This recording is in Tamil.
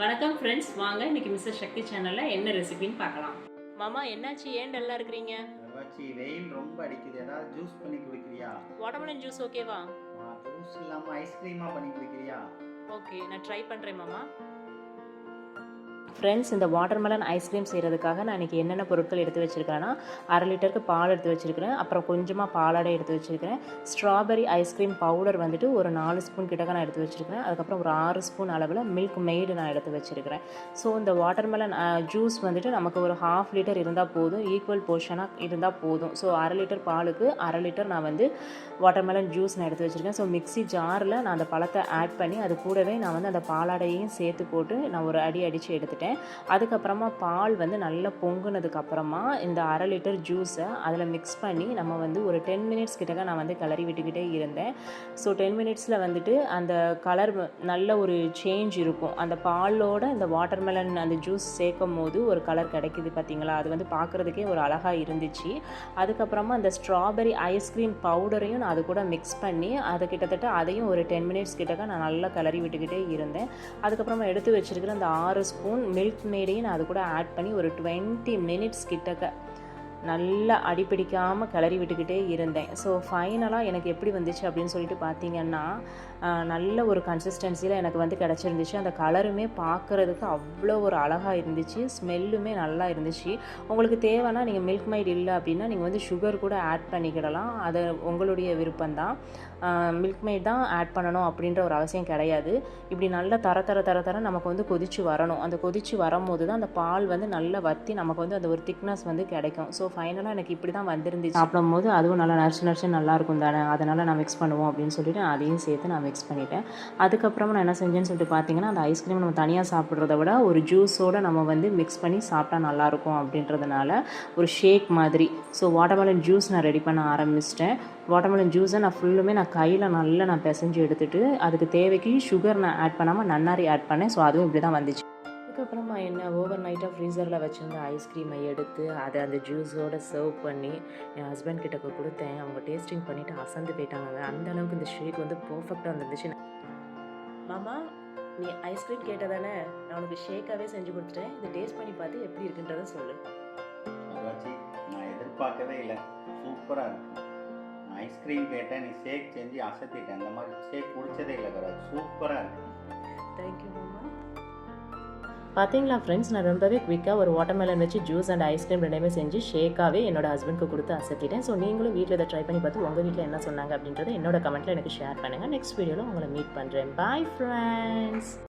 வணக்கம் ஃப்ரெண்ட்ஸ், வாங்க இன்னைக்கு மிஸ்டர் சக்தி சேனல்ல என்ன ரெசிபின்னு பார்க்கலாம். மாமா என்னாச்சு, ஏன் டல்லா இருக்கிறீங்க? அதாச்சி வெயில் ரொம்ப அடிக்குது. ஏதாவது ஜூஸ் பண்ணி குடிக்கிறியா? வாட்டர்மெலன் ஜூஸ் ஓகேவா? ஜூஸ் இல்லாம ஐஸ்கிரீமா பண்ணி குடிக்கிறியா? ஓகே, நான் ட்ரை பண்ணுறேன் மாமா. ஃப்ரெண்ட்ஸ், இந்த வாட்டர்மெலன் ஐஸ்கிரீம் செய்கிறதுக்காக நான் இன்றைக்கி என்னென்ன பொருட்கள் எடுத்து வச்சுருக்கிறேன்னா, 1/2 லிட்டருக்கு பால் எடுத்து வச்சுருக்கிறேன், அப்புறம் கொஞ்சமாக பாலாடை எடுத்து வச்சுருக்கிறேன், ஸ்ட்ராபெரி ஐஸ்கிரீம் பவுடர் வந்துட்டு ஒரு 4 ஸ்பூன் கிட்டக்க நான் எடுத்து வச்சுருக்கிறேன், அதுக்கப்புறம் ஒரு 6 ஸ்பூன் அளவில் மில்க் மெய்டு நான் எடுத்து வச்சுருக்கிறேன். ஸோ இந்த வாட்டர்மெலன் ஜூஸ் வந்துட்டு நமக்கு ஒரு 1/2 லிட்டர் இருந்தால் போதும், ஈக்குவல் போர்ஷனாக இருந்தால் போதும். ஸோ 1/2 லிட்டர் பாலுக்கு 1/2 லிட்டர் நான் வந்து வாட்டர்மெலன் ஜூஸ் நான் எடுத்து வச்சுருக்கேன். ஸோ மிக்ஸி ஜாரில் நான் அந்த பழத்தை ஆட் பண்ணி அது கூடவே நான் வந்து அந்த பாலாடையையும் சேர்த்து போட்டு நான் ஒரு அடித்து எடுத்துட்டேன். அதுக்கப்புறமா பால் வந்து நல்லா பொங்குனதுக்கப்புறமா இந்த 1/2 லிட்டர் ஜூஸை அதில் மிக்ஸ் பண்ணி நம்ம வந்து ஒரு 10 மினிட்ஸ் கிட்டக்க நான் வந்து கிளறி விட்டுக்கிட்டே இருந்தேன். ஸோ 10 மினிட்ஸில் வந்துட்டு அந்த கலர் நல்ல ஒரு சேஞ்ச் இருக்கும். அந்த பாலோட இந்த வாட்டர்மெலன் அந்த ஜூஸ் சேர்க்கும் போது ஒரு கலர் கிடைக்குது பார்த்தீங்களா, அது வந்து பார்க்குறதுக்கே ஒரு அழகாக இருந்துச்சு. அதுக்கப்புறமா அந்த ஸ்ட்ராபெரி ஐஸ்கிரீம் பவுடரையும் நான் அது கூட மிக்ஸ் பண்ணி அதை கிட்டத்தட்ட அதையும் ஒரு 10 மினிட்ஸ் கிட்டக்க நான் நல்லா கிளறி விட்டுக்கிட்டே இருந்தேன். அதுக்கப்புறமா எடுத்து வச்சுருக்கிற அந்த 6 ஸ்பூன் மில்க் மேடையும் நான் அது கூட ஆட் பண்ணி ஒரு 20 மினிட்ஸ் கிட்டக்க நல்லா அடிப்பிடிக்காமல் கிளறி விட்டுக்கிட்டே இருந்தேன். ஸோ ஃபைனலாக எனக்கு எப்படி வந்துச்சு அப்படின்னு சொல்லிட்டு பார்த்தீங்கன்னா, நல்ல ஒரு கன்சிஸ்டன்சியில் எனக்கு வந்து கிடச்சிருந்துச்சு. அந்த கலருமே பார்க்குறதுக்கு அவ்வளோ ஒரு அழகாக இருந்துச்சு, ஸ்மெல்லுமே நல்லா இருந்துச்சு. உங்களுக்கு தேவைன்னா நீங்கள் மில்க் மைட் இல்லை அப்படின்னா நீங்கள் வந்து சுகர் கூட ஆட் பண்ணிக்கிடலாம், அது உங்களுடைய விருப்பம்தான். மில்க் மைட் தான் ஆட் பண்ணணும் அப்படின்ற ஒரு அவசியம் கிடையாது. இப்படி நல்லா தர நமக்கு வந்து கொதிச்சு வரணும். அந்த கொதிச்சு வரும்போது தான் அந்த பால் வந்து நல்லா வற்றி நமக்கு வந்து அந்த ஒரு திக்னஸ் வந்து கிடைக்கும். ஸோ ஃபைனலாக எனக்கு இப்படி தான் வந்திருந்துச்சு. சாப்பிடும்போது அதுவும் நல்லா நரிச்சு நல்லாயிருக்கும் தானே, அதனால் நான் மிக்ஸ் பண்ணுவோம் அப்படின்னு சொல்லிட்டு அதையும் சேர்த்து நான் மிக்ஸ் பண்ணிட்டேன். அதுக்கப்புறமா நான் என்ன செஞ்சேன்னு சொல்லிட்டு பார்த்தீங்கன்னா, அந்த ஐஸ்கிரீம் நம்ம தனியாக சாப்பிட்றத விட ஒரு ஜூஸோடு நம்ம வந்து மிக்ஸ் பண்ணி சாப்பிட்டா நல்லாயிருக்கும் அப்படின்றதுனால ஒரு ஷேக் மாதிரி ஸோ வாட்டர்மெலன் ஜூஸ் நான் ரெடி பண்ண ஆரம்பிச்சிட்டேன். வாட்டர்மெலன் ஜூஸை நான் ஃபுல்லுமே நான் கையில் நல்லா நான் பிசைஞ்சு எடுத்துகிட்டு அதுக்கு தேவைக்கு சுகர் நான் ஆட் பண்ணாமல் நன்னாரி ஆட் பண்ணேன். ஸோ அதுவும் இப்படி தான் வந்துச்சு. அதுக்கப்புறமா என்ன, ஓவர் நைட்டாக ஃப்ரீசரில் வச்சுருந்த ஐஸ்கிரீமை எடுத்து அதை அந்த ஜூஸோடு சர்வ் பண்ணி என் ஹஸ்பண்ட் கிட்ட கொடுத்தேன். அவங்க டேஸ்டிங் பண்ணிவிட்டு அசந்து போயிட்டாங்க. அந்த அளவுக்கு இந்த ஷேக் வந்து பர்ஃபெக்டாக வந்துருந்துச்சு. மாமா, நீ ஐஸ்கிரீம் கேட்டதானே, நான் உனக்கு ஷேக்காகவே செஞ்சு கொடுத்துட்டேன். இதை டேஸ்ட் பண்ணி பார்த்து எப்படி இருக்குன்றதை சொல்லு. அதாச்சி நான் எதிர்பார்க்கவே இல்லை, சூப்பராக இருக்கு. நான் ஐஸ்கிரீம் கேட்டேன், நீ ஷேக் செஞ்சு அசத்திட்டேன். அந்த மாதிரி ஷேக் குடிச்சதே இல்லை கராஜ், சூப்பராக இருக்கு. தேங்க்யூ மாமா. பார்த்தீங்களா ஃப்ரெண்ட்ஸ், நான் ரொம்பவே குவிக்காக ஒரு வாட்டர்மெலன் வச்சு ஜூஸ் அண்ட் ஐஸ்கிரீம் ரெண்டுமே செஞ்சு ஷேக்காகவே என்னோட ஹஸ்பண்ட்க்கு கொடுத்து அசத்திட்டேன். ஸோ நீங்களும் வீட்டில் இதை ட்ரை பண்ணி பார்த்து உங்கள் வீட்டில் என்ன சொன்னாங்க அப்படின்றத என்னோட கமெண்ட்டில் எனக்கு ஷேர் பண்ணுங்கள். நெக்ஸ்ட் வீடியோவில் உங்களை மீட் பண்ணுறேன். Bye friends.